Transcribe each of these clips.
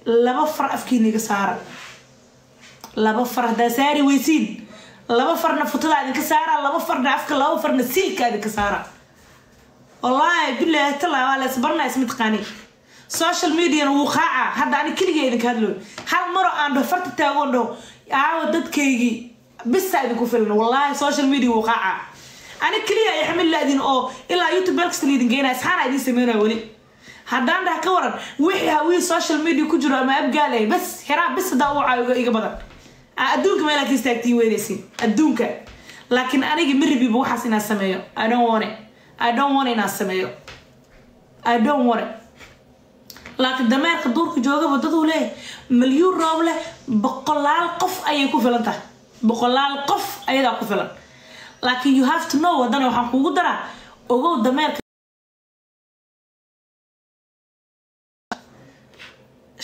laba far afkiina iga saara laba far hadaa saari weysiin laba farna futada idinka saara laba farna afka laba farna silka idinka saara wallahi billahi talaa wala isbarna ismid qaani social media wuqaaca hada ani kaliya idinka hadlo hal maro aan farta taagondo aawo dadkaygi bis idinku filan wallahi social media wuqaaca ani kaliya ay xamil laadin oo ila youtube balkasta idin geena asxaana idin sameeyay wali hadaan daa ka waran wixii hawi social media ku jiro ama abgaalay bas hira bis daa uu caawiga iga badan adduunka ma ilaahay istaagtii weynaysin adduunka laakiin aniga miribi waxaas inaan sameeyo I don't want inaan sameeyo I don't want it laakiin dameerka duurka jooga wadadu leh milyan roob leh boqolaal qof ayay ku filan tahay boqolaal qof ayaga ku filan laakiin you have to know wadana waxaan kugu daraa ogow dameerka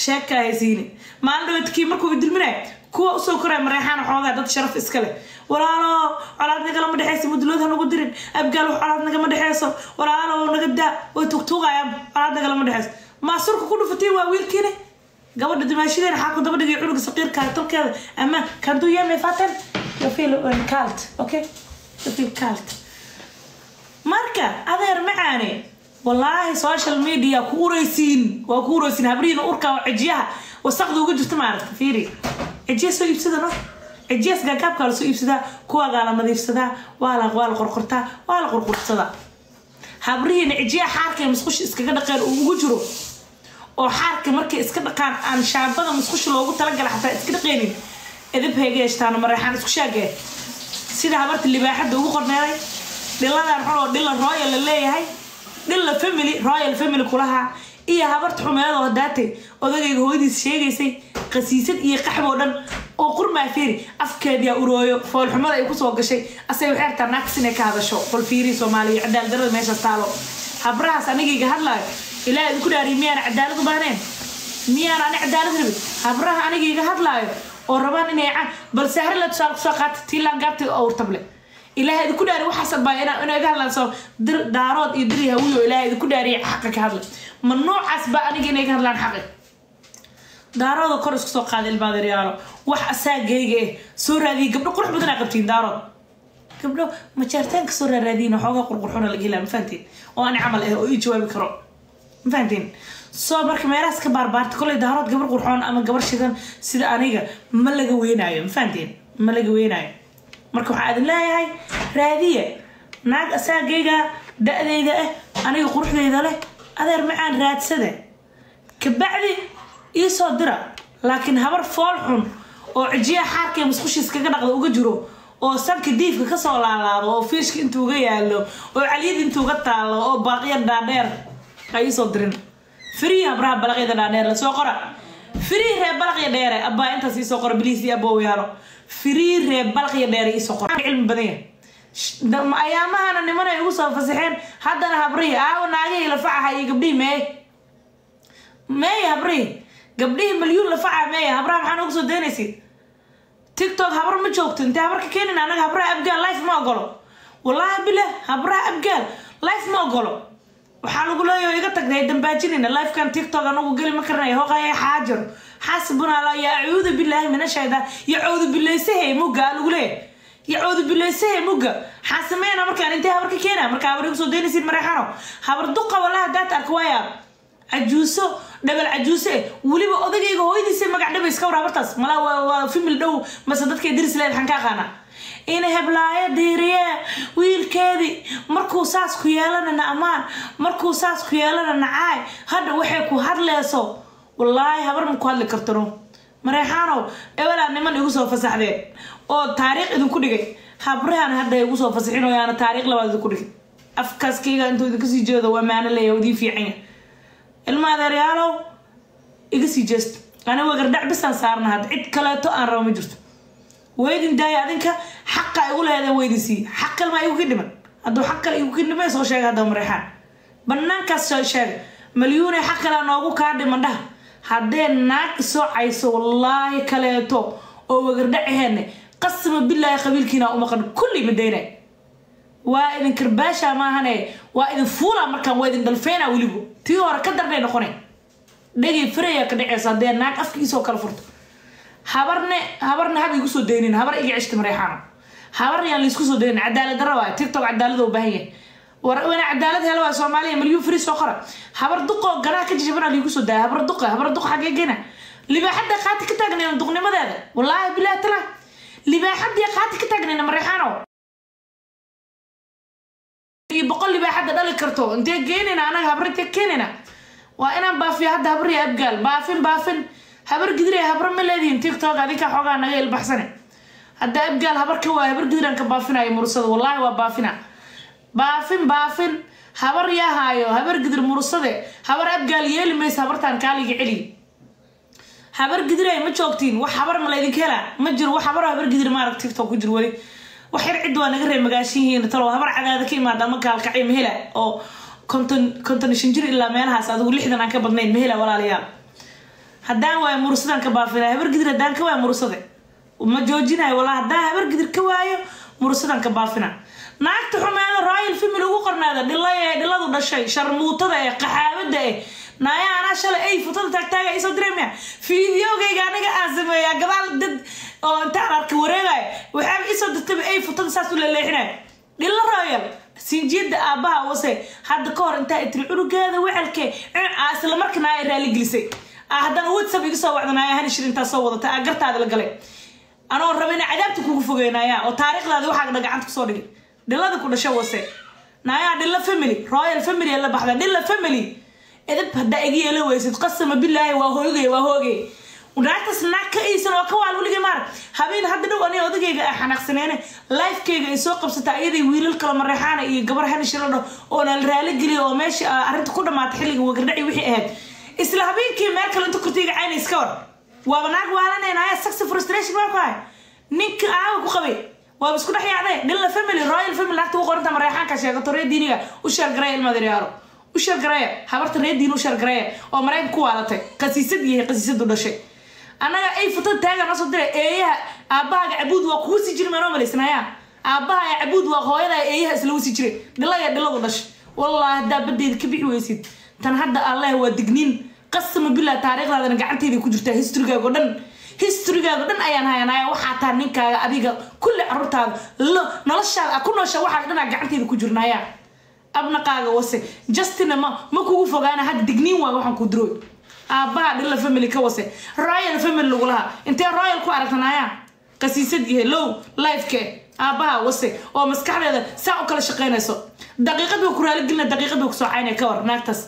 sheekaysiin maaldoodkii markuu idilminay kuwa soo koray mareexaan xoogaa dad sharaf iska leh walaalo calaad naga lama dhaxayso mudloodha nagu dirin abgaal calaad naga ma dhaxayso walaalo naga daa way tugtuugayaan calaad naga lama dhaxayso ma surka ku dhufatay waa wiilkiina gabadha dimaashideen xaq daba dhigay cunuga saqiirka talkeeda ama kan du yame fatan you feel cult okay you feel cult marka adeer macaane wallahi social media ku uraysiin habriina urka wajiyaha wasaqdu ugu jirta maarta fiiri اجيس يبسدنا اجيس قاقاب قال سو يبسدا كوا قال مديفسدا ولا قرقرتا ولا قرقرتا حبرين اجي حاركه مسخش اسكغا دقيل ugu jiro oo xaarka markay iska dhaqaan aan shaabada musqush loogu tala galay xataa iska dhaqeenin edib heegeestaan mareexan isku shaagay sida habarta libaaxada ugu qorneeday dhiladan xoro dhila royal leeyahay dhila royal family kulaha iyo habarta xumeedo hadaatay odagayga hooyadiis sheegaysay qasiisad iyo qaxbo dhan oo qurmaa fiiri afkeeda urooyo fool xumada ay ku soo gashay asay waxay artaa naaqsine ka hadasho qol fiiri Soomaaliya cadaalad darada meesha taalo habraas aniga hadlay ilaahay ku dhaari miyaan cadaalad u baahneen miyaan ani cadaalad rabi habraha aniga hadlaayo oo rabaan inay bal sahar la soo qaat tiilan gaabtay oo urtable ilaahay ku dhaari waxa sabay inay ga hadlaan soo daarood iyo diri hawiyo ilaahay ku dhaari xaq ka hadlay ma noocaas ba aniga inay ga hadlaan xaq daarood kor isku soo qaad ilbaadariyaalo wax asaagayga soo raadi gabdho qurux badan ay qabtiin daarood gabdho ma jartaan ka soo raadina xooga qurqurxuna la gelaa mafaantiin oo aan amal oo ii jawaabi karo mafaantiin soo marka meelaas ka barbaarta kulay daarood gabar qurxoon ama gabar shidan sida aniga ma laga weynaayo mafaantiin ma laga weynaayo marka waxa aad leeyahay raadiye naag asaagayga da'dayda aniga quruxdayda leh adeer macaan raadsade ka bacdi isoo dira laakiin habar fool xun oo cijiya xarkay musqushiis kaga dhaqdo uga jiro oo sanka diifka ka soo laalaado oo fiishka intuu uga yaalo oo caliyad intuu uga taalo oo baaqiya dhaadheer ay soo dirin free habraha balaqyada dhaadheer la soo qora free reeb balaqya dheer abba inta si soo qora biliisi aboo yaalo free reeb balaqya dheer ii soo qora cilmi badan ayaamahana niman ay ugu soo fasaxeen haddana habriya naagay la facahay gabdhii mee habriya gabdhii milyan la facaa meeya habraha maxaan ugu soo deenaysid TikTok habar ma joogto inta habarka keenina anaga habraha abgaal live ma ogolo wallahi billah habraha abgaal live ma ogolo waxaan ugu leeyahay iga tagday dambaajinina live kan TikTok anagu gali ma karnay hooqay xaajar xasbuna la ya'uudu billahi min ashayda ya'uudu billahi sahay muga ugu leeyahay ya'uudu billahi sahay muga xasameena markaan inta habarka keena marka habar ugu soo deenaysid mareexano habar duqa wallahi daad arkwaya عجوسو دبل عجوسه وليبا odagayga hooyadiisa magac dhab iska warabartaas mala waa family dhow masadadka diris leed xan ka qaana inay heblaaya diiriye wiilkeedi markuu saas ku yeelana amaan markuu saas ku yeelana nacaay hada waxay ku hadleeso wallahi habar ma ku hadli kartano mareexano ewala niman igu soo fasaxdeen oo taariikh idin ku dhigay habrahan hada igu soo fasaxin oo yaana taariikh labaad ku dhigay afkaaskayga intuu idin ka sii jeedo waa maana leeyahay fiican المادريالو إجسي جست أنا وقردع بس صارنا هاد عد كلاته أنا رامي جرت ويدين داي أذنك حق يقول هذا ويدين سي حق ما يقول كده من هذا حق يقول كده ما يسوي شيء هذا مريحان بنان كاس شيء مليون حق لا نوقو كارد من ده هذا ناك سو عيسو والله كلاته أو وقردع هني قسم بالله يا قبيل كنا ومقر كل مدينة وإذا كرباشة ما هني وإذا فورا مركان وإذا دلفينا وليبو تيورا كدر بين خوني dhagi freya ka dhacaysa hadee naag afkiisa oo kala furto habarne hab igu soo deynina habar iga cishta mareexaan habar yaan la isku soo deynina cadaalad darro waa TikTok cadaalad u baahan yahay wana cadaalad helo waa Soomaaliya milyan free soo qora habar duqo garaa ka jijibana la igu soo daa habar duqo xagee geena libaaxada qaati ka taagneen duqnimadeeda wallahi billaah tala libaaxada qaati ka taagneen mareexaano boqol libaaxada dhali karto intee geenina anaga habrite keenina waa inaan baafiyo hadda habriya abgaal baafin habar gidire habar ma leediin TikTok adinka xogaa naga ilbaxsane hadda abgaal habar ka waa habar gidiran ka baafinayo mursada wallahi waa baafin habar yahaayo habar gidir mursade habar abgaal yeeli maysa habartan kaaliga celi habar gidire ma joogtiin wax habar ma leedin kala ma jiro wax habar gidir ma arag TikTok ku jir wali waxir cid waa naga reey magaashihiin talo habar cadaada ka imaada ma kaalkacay mehela oo konton shinjir ilaa meelahaas adigu 60 aan ka badnayn mehela walaalayaal haddaan waa mursadan ka baafina habar gidir haddaan ka waa mursade ma joojinayo wallahi haddaan habar gidir ka waayo mursadan ka baafina naagta xumaada royal family ugu qornaada dhiladu dhashay sharmuutada ee qaxaabada ee naaya ana shalay ay futada taagtaaga isoo direemaya fiidiyowgayga aniga aan sameeyaa gadaal dad oo intaan arka wareegay waxaa isoo dirtay ay futada saas u leexinay dhilla royal sinjida aabaha wase hadda ka hor inta itri urugeeda wixalkee asla markana ay raali gelisay haddana WhatsApp iga soo wacdanaya han shirinta soo wadata agartaada la galay anoo rabina cadaabta kugu fogeynaya oo taariikhdaada waxa gacanta ku soo dhigay dhilada ku dhashay wase naaya dhilla family royal family la baxda dhilla family edab hada igi yeelo weysid qasama billahi waa hoogay وناكتس ناك إيسان وكوال ولقي مار هابين هاد دو أنا أودجي حناق سنين لايف كيجا يسوق بسطة أيدي ويل الكلام الريحانة يجبر حنا شرنا أنا الرالي جري وماشي أرنت كل ما تحلي وقرنعي وحي أهد إسلامين كي ماكل أنتو كتيجي عيني سكور وبناك وعلنا نايا سكس فرستريشن ماكواي نيك وقوي وبسكون حي عليه دل فاميلي رايل فاميلي لا توقع أنت مريحان كشيء طريق دينية وشر جراي المدريارو وشر جراي حبرت ريد دين وشر جراي ومرايب كوالته قصيصة دي قصيصة دولة شيء أنا أي فترة تاجر ناس تدري إيه أباها عبود وكوسي جري ما نومل إسماعيل أباها عبود وخوينا إيه سلوسي جري دلا دلا ودش والله ده بدي الكبير ويسيد تنهد الله هو دقنين قسم بالله تاريخ هذا أنا قعدت هذي كجرت هيستوريا قدن أيانا وحتى نك أبيك كل عرضها لا نلش أكون شواحد أنا قعدت هذي كجرنا يا أبنا قاعد وسي جستنا ما كوفو أنا هاد دقنين وأروح كدروي أباها دل فاميلي كوسه رايل فاميلي لغلها أنت رايل كو عرفتنايا قسيسة دي لو لايف كي أباها وسه ومسكحر هذا ساعة كلا شقينا سو دقيقة بيكورالك قلنا دقيقة بيكسو عيني كور ناكتس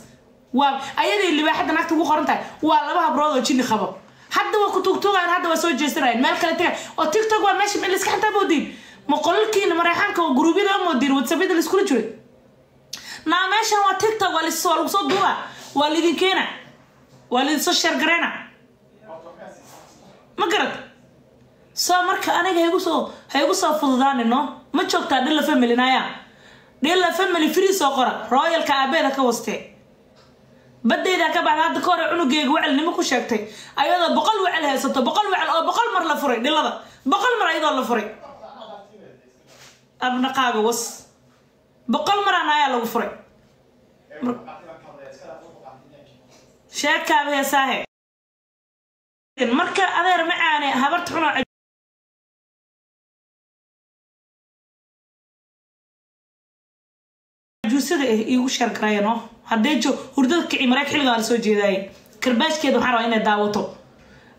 وأيدي اللي واحد ناكتس وقرنتها والله بها برادو تشيني خبر حد وكتوك توغا هذا وسوي جسرين مالك لتك وتيك توك وماشي من اللي سكحتها بودين مقولك إن مريحانك وجروبي ده مودين وتسبيد السكول جري ناماشا وتيك توك والسوال وصوت دوا والذين كنا والذي صشر قرينا ما قرد مركا أنا هيقصو فضدان إنه ما تشوكتا ديلا فاميلي نايا ديلا فاميلي فري سوقرا رايل كأبيدا كوستي بدي إذا كبعد هاد كوري عنو جيج وعل نمكو شاكتي أيضا بقل وعل هيسطو بقل وعل أو بقل مر لفري ديلا ذا بقل مر أيضا لفري أبنا قاقو وص بقل مر نايا لفري شاكا بها ساهي مركا أذير معاني هبرت حنا عجوسة إيو شارك رايانو هديجو هردوك كعمراك حلقة على سوجي داي كرباش كيدو حارو إنا داوتو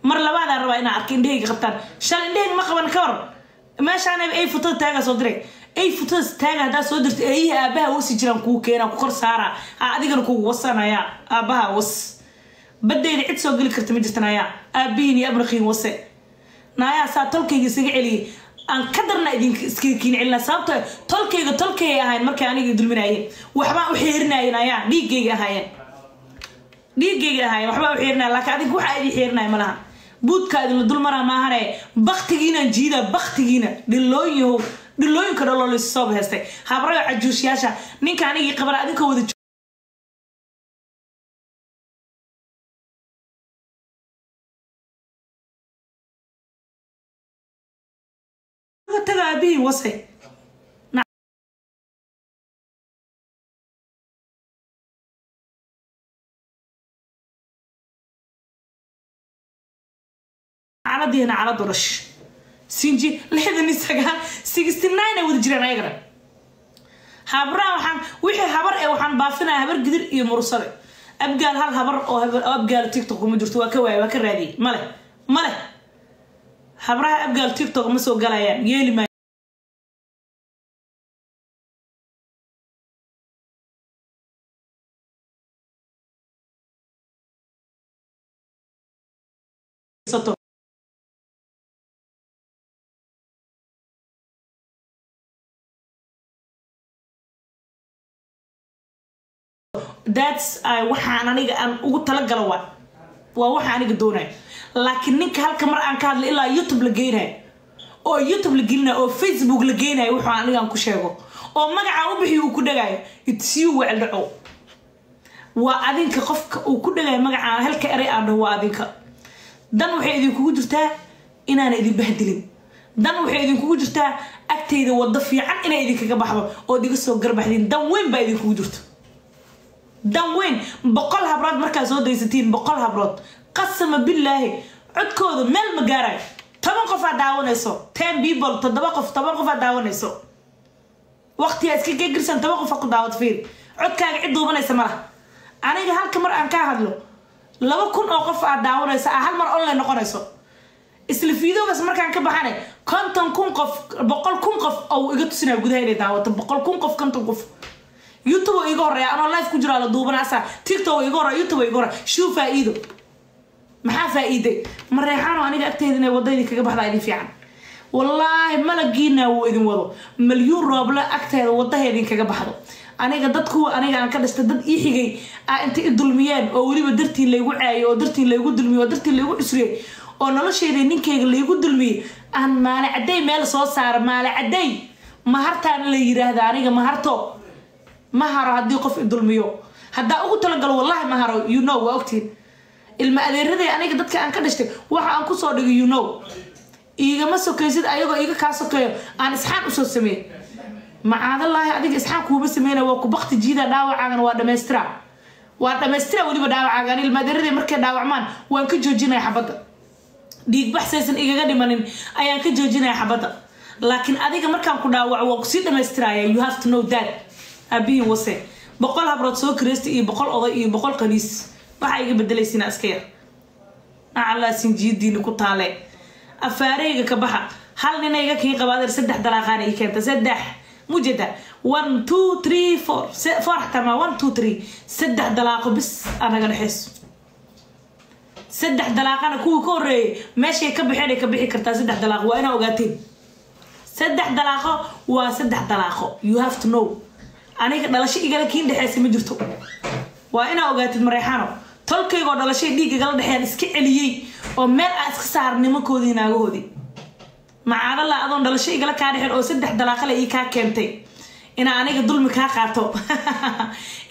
مر لبعض الروا إنا أركين ديك غبتان شال إنديك مقبان كور ماشي أنا بأي فتوة تاقا صدري أي فتوة تاقا دا صدرت أي أباها وسي جران كوكينا وكور سارة أديقن كو وصانا يا أباها وص بدي عيد سو قلك كرت مجتنا يا أبيني أبرخين وسي نايا سا تلكي سيق علي أن قدرنا إذن سكين علنا سابته تلكي هاين مركي أنا يدل من هاين وحبا وحيرنا يا ديجي هاين وحبا وحيرنا لك هذه كوحا إذي حيرنا ملها بود كادن دول مرة ما هراي بختجينا جيدا بختجينا دلوين كرولو للصوب هستي هبرا عجوش ياشا نين كان يجي قبل أذن كود تلعبي وصي على دينا على درش سينجي لحد النساء 69 ود جيران ايغرا هبرا وحي هبر waxaan baafina habar gidir iyo mursade abgaal hal habar oo abgaal TikTok ma jirto waa ka waay waa ka raadiyay male habraha abgaal TikTok ma soo galayaan yeeli ma sato that's waxaan aniga aan ugu tala galo waa waxaan aniga doonay laakiin ninka halka mar aan ka hadlay ilaa YouTube la geynay oo YouTube la gelinay oo Facebook la geynay waxaan aniga aan ku sheego oo magaca u bixiyo uu ku dhagay it's you wal dhaco waa adinka qofka uu ku dhagay magaca halka eray aan waa adinka dan waxay idin kugu jirtaa inaan idin bahdilin dan waxay idin kugu jirtaa agteeda wada fiican inay idin kaga baxdo oo diga soo garbaxdin dan weyn baa idin kugu jirto dan weyn boqol habrood markaa soo daysatiin boqol habrood qasama billaahi codkooda meel ma gaaray 10 qof aad daawanayso 10 people 7 qof daawanayso waqtiga iska geegirsan 10 qof ku daawad fiir codkaaga cid duubanaysa malaha aniga halka mar aan ka hadlo 2,000 oo qof aad daawanayso hal mar online noqonayso isla fiidoogas markaan ka baxanay 50,000 qof 100,000 qof oo iga tusinaa gudaha inay daawato 100,000 qof 50 qof YouTube iga horeeya ana live ku jira la duubanaysa TikTok iga horeeya YouTube iga horeeya shuu faa'iido maxaa faa'iiday mareexano aniga agteeda inay wadaydi kaga baxda idin fiican wallahi malagiina wuu idin wado milyan rooble agteeda wadaheedin kaga baxdo aniga dadku aniga aan ka dhastay dad ii xigay inta i dulmiyeen oo waliba dartiin laygu caayo oo dartiin laygu dulmiyo oo dartiin laygu cusriyay oo nolosheeda ninkeyga laygu dulmiyay aan maala caday meel soo saar maala caday mahartaan la yiraahdo aniga maharto maharo hadii qof idulmiyo hada ugu tala gal wallahi maharo you know waqtiin ilma adeeraday aniga dadka aan ka dhashtay waxa aan ku soo dhigay you know iiga ma sokaysid ayagoo iiga ka sokayo aan isxaan u soo sameey macaadallahi adiga isxaan kuuma sameeyna waa ku baqti jiida dhaawacaagan waa dhameystira waliba dhaawacaagan ilma adeeraday markay dhaawacmaan waan ka joojinay xabada dhiig baxsaysan igaga dhimanin ayaan ka joojinay xabada laakiin adiga markaan ku dhaawac waa ku sii dhameystiraya you have to know that abiin wase boqol habrood soo kireystay iyo boqol oday iyo boqol qaniis waxa iga bedelaysiina iska yar alla sinjiidiina ku taale afaareyga ka baxa hal ninayga kii qabaadir 3 dalaaqaan ay keenta 3 mujada 1 2 3 4 farxtama 1 2 3 3 dalaaqo bis anaga dhaxayso 3 dalaaqana kuwa ka horeeyay meeshay ka bixi kartaa 3 dalaaq waa ina ogaateen 3 dalaaqo waa 3 dalaaqo you have to know aniga dhalasho igala kiin dhaxaysa ma jirto waa ina ogaatid mareexano tolkaygo dhalasho dhiig igala dhaxayaan iska celiyay oo meel aan iska saarnimakoodii naagahoodii macaadalla adoon dhalasho igala ka dhaxay oo 3 dalaaqale ii ka keentay ina aniga dulmi ka qaato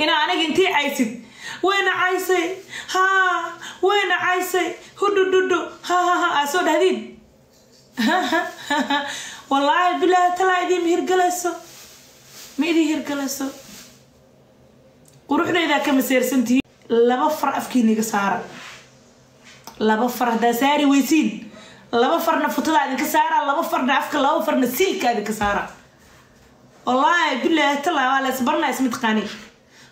ina aniga intii caysid wayna caysay hudududu ha soo dhahdid wallahi billahi talaadi mihirgalayso ميدي هيركلاسو قروحنا إذا كم سيرسنتي لما فرق أفكيني كسارة لما فرق داساري ويسين لما فرق نفتلا هذه كسارة لما فرق نعفك لما فرق نسيلك هذه كسارة والله بالله تلا ولا صبرنا اسمي تقاني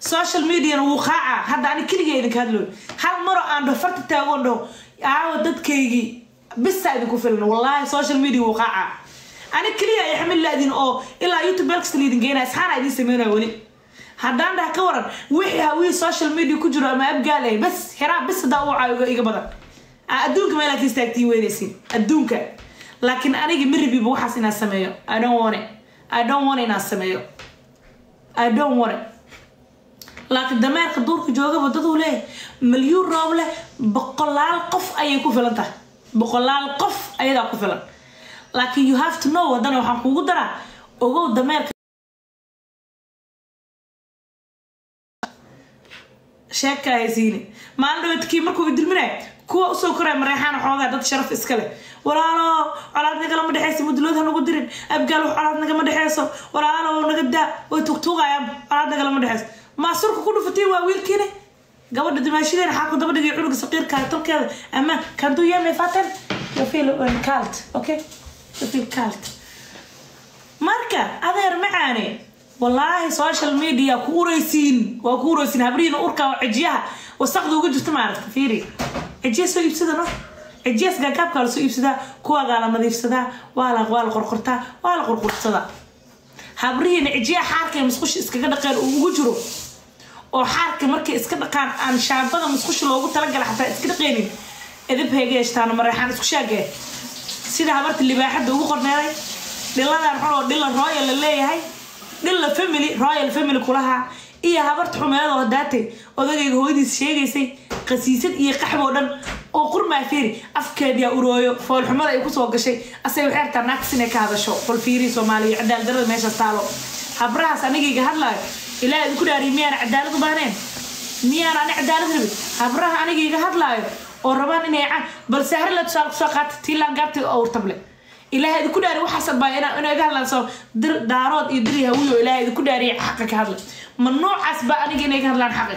سوشيال ميديا وقاعة هذا أنا كل جاي هذلون هل مرة عنده فرق تاون ده عاود كيجي بس هذا كفلنا والله سوشيال ميديا وقاعة أنا كليا يحمل لادين أو إلا يوتيوب بلكس اللي دينجينا إسحانا دي سمينا ولي هدان ده كورن وحي هاوي سوشيال ميديا كجرا ما أبقى لي بس هرا بس داوعة يقبضن أدونك ما لك يستاكتي وينسين أدونك لكن أنا جمري بيبوحس إن السمايو I don't want إن السمايو I don't want لكن دمار كدور كجوجا بدو له مليون رابله بقلال قف أي كفلته بقلال قف أي ذا كفلن لكن you have to know ودنا وحن كوجو درا أوجو دمار شاكا يزيني ما عنده يتكي مركو يدرمناه كوا سكر مريحان حوضة ضد شرف إسكله ولا لا على نجلا ما دحيس مدلوثها نقدرين أبقى على نجلا ما دحيسه ولا لا نقدر وتكتوغا على نجلا ما دحيس ما صرك كله فتي وويل كني قبل دماشيين حاكو دبل يعرق صغير كاتل كذا أما كان دو يوم يفاتن you feel cult okay you feel cult marka adeer macaane wallahi social media kuuraysiin waa kuuraysiin habriina urka cijiyaha wasaqda ugu jirta maaragta fiiri cijiya soo iibsadano cijiyaas gaagabka la soo iibsadaa kuwa gaala nadiifsadaa waa la qorqortaa waa la qorqortada habriina cijiyaha xaarka musqush iskaga dhaqeen ugu jiro oo xaarka markay iska dhaqaan aan shaabada musqush loogu talagalay xataa iska dhaqeenin edib heegeeshtaan mareexan isku shaagay sida habarta libaaxada ugu qorneeday dhiladan xoro dhilan royal la leeyahay dhilla royal family kulaha iyo habarta xumeedo daatay odagayga hooyadiis sheegaysay qasiisad iyo qaxbo dhan oo qurma fiiri afkeediya urooyo fool xumada ay ku soo gashay asay waxay naaqsine ka hadasho qol fiiri Soomaaliya cadaalad darada meesha taalo habrahaas anigayga hadlaayo ilaahay ku dhaari miyaan cadaalad u baahneen miyaan aan cadaalad rabin habraha anigayga hadlaayo oo rabaan inay bal sahar la soo qaatay tiilaan gaabtay oo table ilaahay ku dhaari waxa sabay inay hadlaan dir daarood iyo dir hawiyo ilaahay ku dhaari xaq ka hadla ma noocaas ba aniga inay ka hadlaan xaq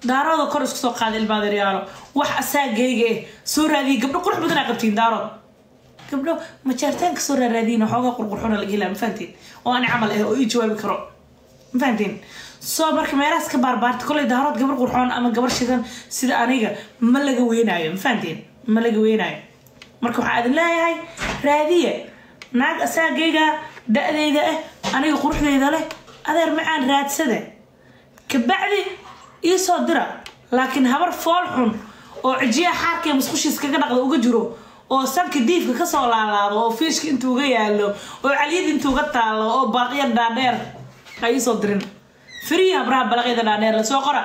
daarood kor isku soo qaaday ilbaadariyaalo wax asaagayga soo raadi gabdho qurux badan qabtiin daarood gabdho ma jartaan ka soo raadina xooga qurqurxuna laga helaa mafaantiin oo aan amal oo ii jawaabi karo mafaantiin soo marka meelaas ka barbaarta kulay daarood gabar qurxoon ama gabar shidan sida aniga ma laga weenaayo mafaantiin ma laga weenaayo marka waxa aad leeyahay raadiye naag asaagayga da'dayda aniga quruxdayda leh adeer macaan raadsade ka bacdi ii soo dira laakiin habar fool xun oo cijiya xaarkay musqushiis kaga dhaqdo uga jiro oo sanka diifka ka soo laalaado oo fiishka intuu uga yaalo oo caliyad intuu uga taalo oo baaqiya dhaadheer ay soo dirin free habraha balaqyada dhaadheer la soo qora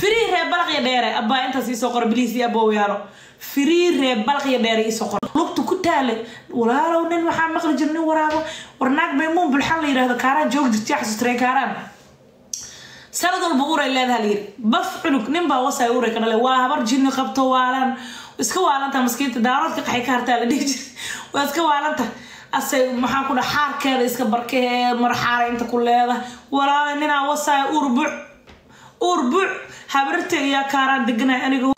free reeb balaqya dheer abba inta sii soo qora biliis iyo aboo yaalo free reeb balaqya dheer ii soo qora lugtu ku taale walaalow nin waxa maqli jirnay waraabo warnaag maymuun bulxan la yiraahdo kaaraan joog jirtay xasuustay kaaraan sanad walba uray leedahay liir baf cunug nin baa wasay uray kana le waa habar jinni qabto waalan iska waalanta maskiinta daarood ka qaxay kaarta la dhigi waa iska waalanta asay maxaa ku dhaxaarkeeda iska barkee marxaara inta ku leedahay walaal nina wasay urbuc habarta iyo kaaraan degnay aniga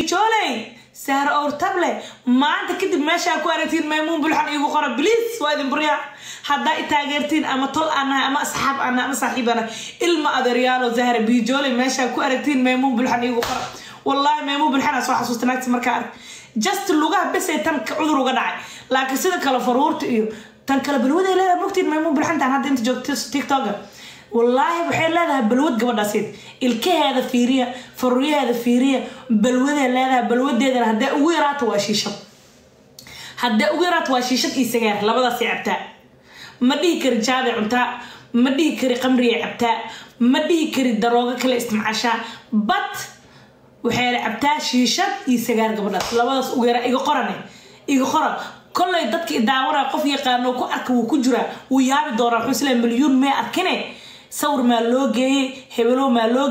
joolay sahar oo table maanta kadib meesha ku aragtiin maymuun bulxan igu qora please waa idin bariya hadda taageertiin ama tol ama asxaab ama saaxiibana ilma adeeryaalo zahar bijoolay meesha ku aragtiin maymuun bulxan igu qora wallahi maymuun bulxan soo xasuustanaagti marka just lugaha bas ay tan cudur uga dhacay laakiin sida kala faruurta iyo tan kala balwada leedahay mugtiin maymuun bulxan tan hadda inta joogto TikTok wallahi waxay leedahay balwad gabadhaasid ilkaheeda fiiriya faruuriyaheeda fiiriya balwada leedahay balwadeeda hadda ugu yaraato waa shiishad iyo sigaar labadaas ay cabtaa ma dhihi kari jaade cunta ma dhihi kari qamri ay cabtaa ma dhihi kari darooga kale isticmaasha but waxay cabtaa shiishad iyo sigaar gabadhaas labadaas ugu yaraa iga qoran kollay dadkii daawara qof yaqaano ku arka uu ku jira uu yaabi doona wuxuu isla milyuun ma arkine sawir ma loo geeyay hebelo ma loo